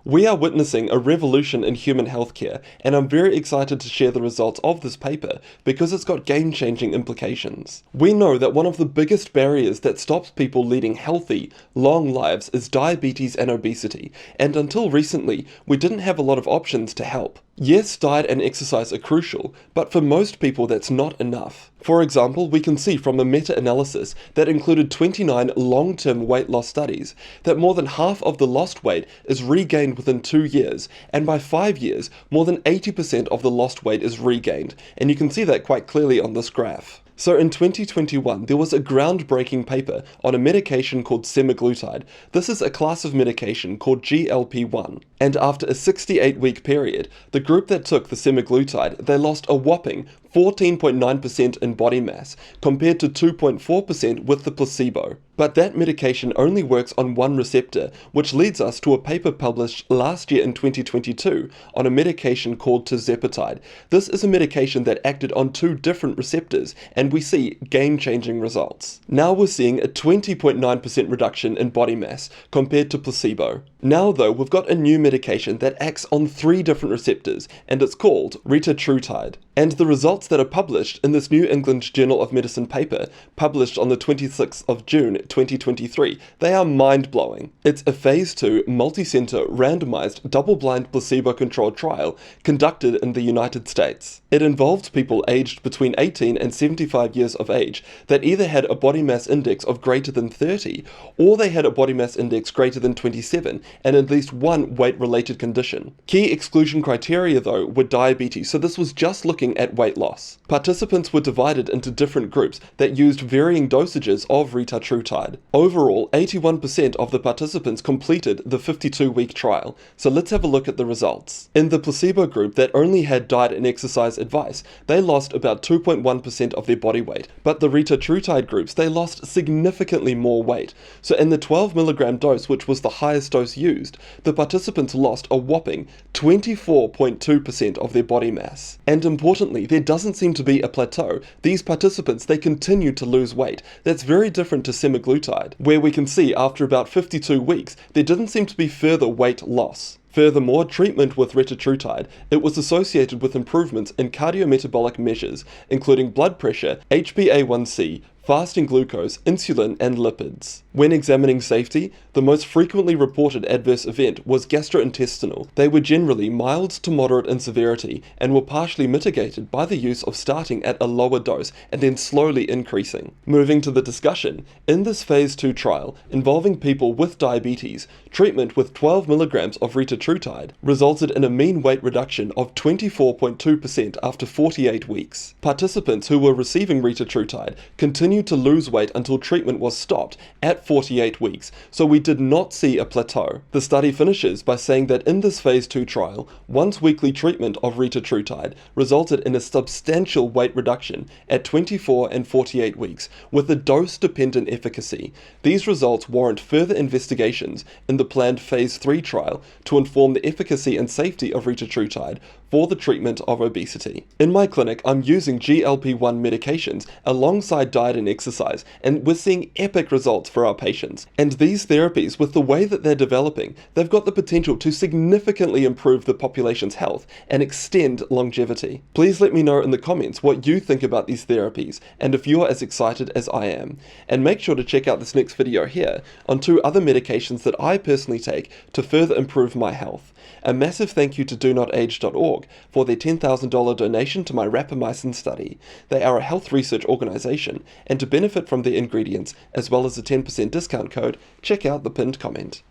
We are witnessing a revolution in human healthcare, and I'm very excited to share the results of this paper because it's got game-changing implications. We know that one of the biggest barriers that stops people leading healthy, long lives is diabetes and obesity, and until recently, we didn't have a lot of options to help. Yes, diet and exercise are crucial, but for most people that's not enough. For example, we can see from a meta-analysis that included 29 long-term weight loss studies that more than half of the lost weight is regained within 2 years, and by 5 years, more than 80% of the lost weight is regained, and you can see that quite clearly on this graph. So in 2021, there was a groundbreaking paper on a medication called semaglutide. This is a class of medication called GLP-1. And after a 68-week period, the group that took the semaglutide, they lost a whopping 14.9% in body mass, compared to 2.4% with the placebo. But that medication only works on one receptor, which leads us to a paper published last year in 2022 on a medication called tirzepatide. This is a medication that acted on 2 different receptors, and we see game-changing results. Now we're seeing a 20.9% reduction in body mass compared to placebo. Now though, we've got a new medication that acts on 3 different receptors, and it's called retatrutide. And the results that are published in this New England Journal of Medicine paper, published on the 26th of June 2023, they are mind-blowing. It's a phase 2 multi-center randomized double-blind placebo-controlled trial conducted in the United States. It involved people aged between 18 and 75 years of age that either had a body mass index of greater than 30, or they had a body mass index greater than 27 and at least one weight-related condition. Key exclusion criteria though were diabetes, so this was just looking at weight loss. Participants were divided into different groups that used varying dosages of retatrutide. Overall, 81% of the participants completed the 52-week trial, so let's have a look at the results. In the placebo group that only had diet and exercise advice, they lost about 2.1% of their body weight, but the retatrutide groups, they lost significantly more weight. So in the 12 milligram dose, which was the highest dose used, the participants lost a whopping 24.2% of their body mass. And importantly, there doesn't seem to be a plateau. These participants, they continue to lose weight. That's very different to semaglutide, where we can see after about 52 weeks, there didn't seem to be further weight loss. Furthermore, treatment with retatrutide, it was associated with improvements in cardiometabolic measures, including blood pressure, HbA1c, fasting glucose, insulin, and lipids. When examining safety, the most frequently reported adverse event was gastrointestinal. They were generally mild to moderate in severity and were partially mitigated by the use of starting at a lower dose and then slowly increasing. Moving to the discussion, in this phase 2 trial involving people with diabetes, treatment with 12 milligrams of retatrutide resulted in a mean weight reduction of 24.2% after 48 weeks. Participants who were receiving retatrutide continued to lose weight until treatment was stopped at 48 weeks, so we did not see a plateau. The study finishes by saying that in this phase 2 trial, once weekly treatment of retatrutide resulted in a substantial weight reduction at 24 and 48 weeks, with a dose-dependent efficacy. These results warrant further investigations in the planned phase 3 trial to inform the efficacy and safety of retatrutide for the treatment of obesity. In my clinic, I'm using GLP-1 medications alongside diet and exercise, and we're seeing epic results for our patients. And these therapies, with the way that they're developing, they've got the potential to significantly improve the population's health and extend longevity. Please let me know in the comments what you think about these therapies, and if you're as excited as I am. And make sure to check out this next video here on 2 other medications that I personally take to further improve my health. A massive thank you to DoNotAge.org for their $10,000 donation to my rapamycin study. They are a health research organization, and to benefit from their ingredients, as well as a 10% discount code, check out the pinned comment.